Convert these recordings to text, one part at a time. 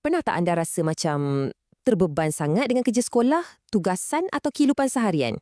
Pernah tak anda rasa macam terbeban sangat dengan kerja sekolah, tugasan atau kehidupan seharian?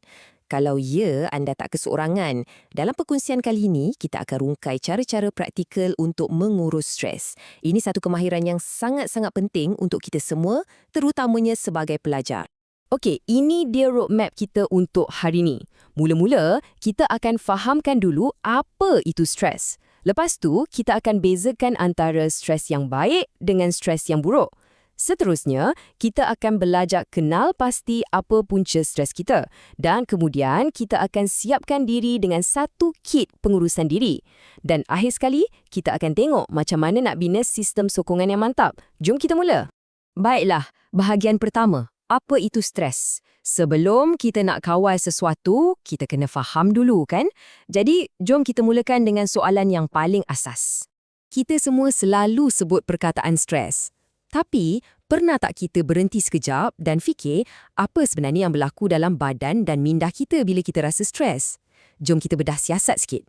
Kalau ya, anda tak keseorangan. Dalam perkongsian kali ini, kita akan rungkai cara-cara praktikal untuk mengurus stres. Ini satu kemahiran yang sangat-sangat penting untuk kita semua, terutamanya sebagai pelajar. Okey, ini dia roadmap kita untuk hari ini. Mula-mula, kita akan fahamkan dulu apa itu stres. Lepas tu, kita akan bezakan antara stres yang baik dengan stres yang buruk. Seterusnya, kita akan belajar kenal pasti apa punca stres kita. Dan kemudian, kita akan siapkan diri dengan satu kit pengurusan diri. Dan akhir sekali, kita akan tengok macam mana nak bina sistem sokongan yang mantap. Jom kita mula. Baiklah, bahagian pertama. Apa itu stres? Sebelum kita nak kawal sesuatu, kita kena faham dulu kan? Jadi, jom kita mulakan dengan soalan yang paling asas. Kita semua selalu sebut perkataan stres. Tapi, pernah tak kita berhenti sekejap dan fikir apa sebenarnya yang berlaku dalam badan dan minda kita bila kita rasa stres? Jom kita bedah siasat sikit.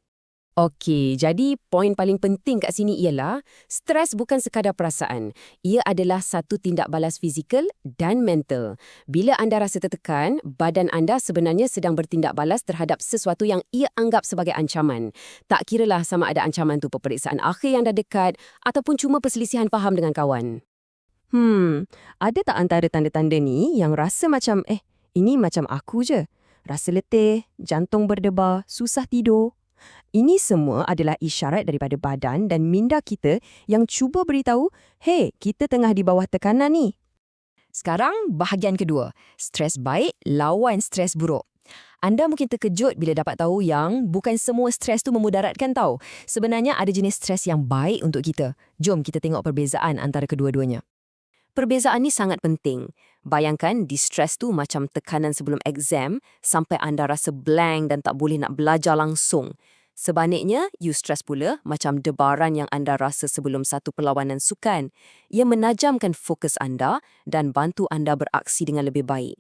Okey, jadi poin paling penting kat sini ialah stres bukan sekadar perasaan. Ia adalah satu tindak balas fizikal dan mental. Bila anda rasa tertekan, badan anda sebenarnya sedang bertindak balas terhadap sesuatu yang ia anggap sebagai ancaman. Tak kiralah sama ada ancaman tu peperiksaan akhir yang dah dekat ataupun cuma perselisihan faham dengan kawan. Ada tak antara tanda-tanda ni yang rasa macam, ini macam aku je? Rasa letih, jantung berdebar, susah tidur. Ini semua adalah isyarat daripada badan dan minda kita yang cuba beritahu, hey, kita tengah di bawah tekanan ni. Sekarang, bahagian kedua. Stres baik lawan stres buruk. Anda mungkin terkejut bila dapat tahu yang bukan semua stres tu memudaratkan tau. Sebenarnya ada jenis stres yang baik untuk kita. Jom kita tengok perbezaan antara kedua-duanya. Perbezaan ni sangat penting. Bayangkan di stres tu macam tekanan sebelum exam sampai anda rasa blank dan tak boleh nak belajar langsung. Sebaliknya, eustress pula macam debaran yang anda rasa sebelum satu perlawanan sukan. Ia menajamkan fokus anda dan bantu anda beraksi dengan lebih baik.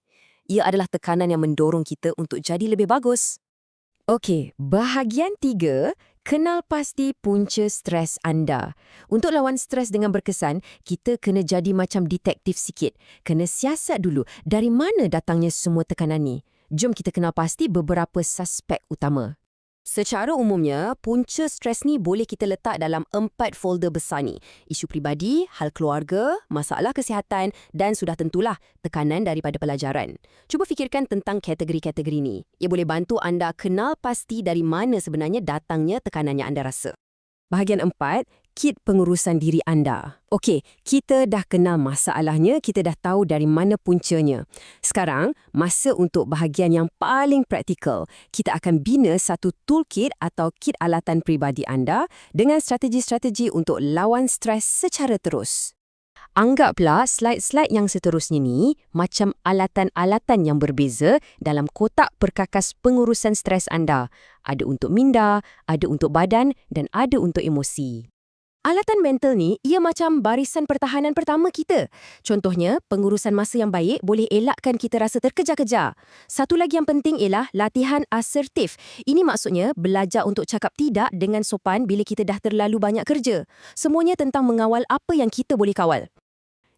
Ia adalah tekanan yang mendorong kita untuk jadi lebih bagus. Okey, bahagian 3, kenal pasti punca stres anda. Untuk lawan stres dengan berkesan, kita kena jadi macam detektif sikit. Kena siasat dulu dari mana datangnya semua tekanan ni. Jom kita kenal pasti beberapa suspek utama. Secara umumnya, punca stres ni boleh kita letak dalam 4 folder besar ni. Isu peribadi, hal keluarga, masalah kesihatan dan sudah tentulah tekanan daripada pelajaran. Cuba fikirkan tentang kategori-kategori ni. Ia boleh bantu anda kenal pasti dari mana sebenarnya datangnya tekanan yang anda rasa. Bahagian 4, kit pengurusan diri anda. Okey, kita dah kenal masalahnya, kita dah tahu dari mana puncanya. Sekarang, masa untuk bahagian yang paling praktikal. Kita akan bina satu toolkit atau kit alatan peribadi anda dengan strategi-strategi untuk lawan stres secara terus. Anggaplah slide-slide yang seterusnya ni macam alatan-alatan yang berbeza dalam kotak perkakas pengurusan stres anda. Ada untuk minda, ada untuk badan dan ada untuk emosi. Alatan mental ni, ia macam barisan pertahanan pertama kita. Contohnya, pengurusan masa yang baik boleh elakkan kita rasa terkejar-kejar. Satu lagi yang penting ialah latihan asertif. Ini maksudnya belajar untuk cakap tidak dengan sopan bila kita dah terlalu banyak kerja. Semuanya tentang mengawal apa yang kita boleh kawal.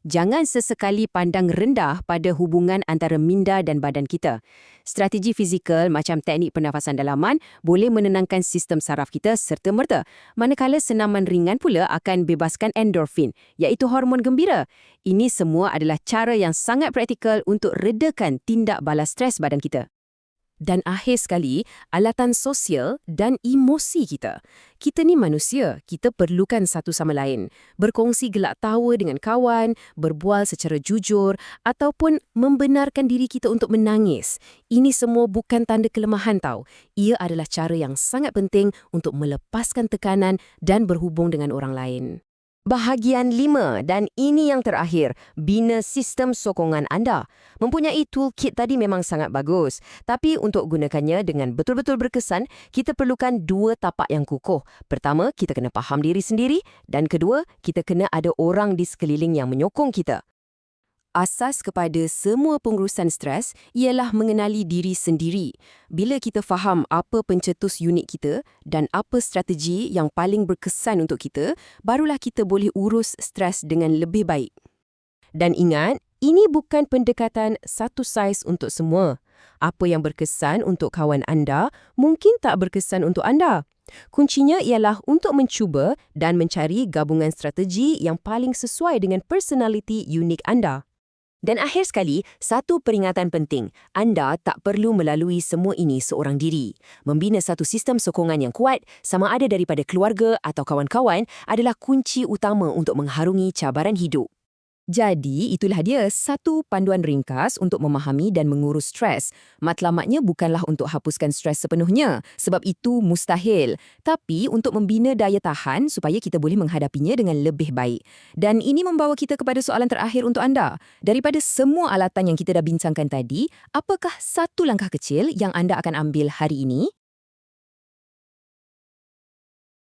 Jangan sesekali pandang rendah pada hubungan antara minda dan badan kita. Strategi fizikal macam teknik pernafasan dalaman boleh menenangkan sistem saraf kita serta-merta. Manakala senaman ringan pula akan bebaskan endorfin, iaitu hormon gembira. Ini semua adalah cara yang sangat praktikal untuk redakan tindak balas stres badan kita. Dan akhir sekali, alatan sosial dan emosi kita. Kita ni manusia, kita perlukan satu sama lain. Berkongsi gelak tawa dengan kawan, berbual secara jujur, ataupun membenarkan diri kita untuk menangis. Ini semua bukan tanda kelemahan tau. Ia adalah cara yang sangat penting untuk melepaskan tekanan dan berhubung dengan orang lain. Bahagian 5 dan ini yang terakhir, bina sistem sokongan anda. Mempunyai toolkit tadi memang sangat bagus, tapi untuk gunakannya dengan betul-betul berkesan, kita perlukan 2 tapak yang kukuh. Pertama, kita kena faham diri sendiri dan kedua, kita kena ada orang di sekeliling yang menyokong kita. Asas kepada semua pengurusan stres ialah mengenali diri sendiri. Bila kita faham apa pencetus unik kita dan apa strategi yang paling berkesan untuk kita, barulah kita boleh urus stres dengan lebih baik. Dan ingat, ini bukan pendekatan satu saiz untuk semua. Apa yang berkesan untuk kawan anda mungkin tak berkesan untuk anda. Kuncinya ialah untuk mencuba dan mencari gabungan strategi yang paling sesuai dengan personaliti unik anda. Dan akhir sekali, satu peringatan penting. Anda tak perlu melalui semua ini seorang diri. Membina satu sistem sokongan yang kuat, sama ada daripada keluarga atau kawan-kawan, adalah kunci utama untuk mengharungi cabaran hidup. Jadi, itulah dia satu panduan ringkas untuk memahami dan mengurus stres. Matlamatnya bukanlah untuk hapuskan stres sepenuhnya, sebab itu mustahil. Tapi untuk membina daya tahan supaya kita boleh menghadapinya dengan lebih baik. Dan ini membawa kita kepada soalan terakhir untuk anda. Daripada semua alatan yang kita dah bincangkan tadi, apakah satu langkah kecil yang anda akan ambil hari ini?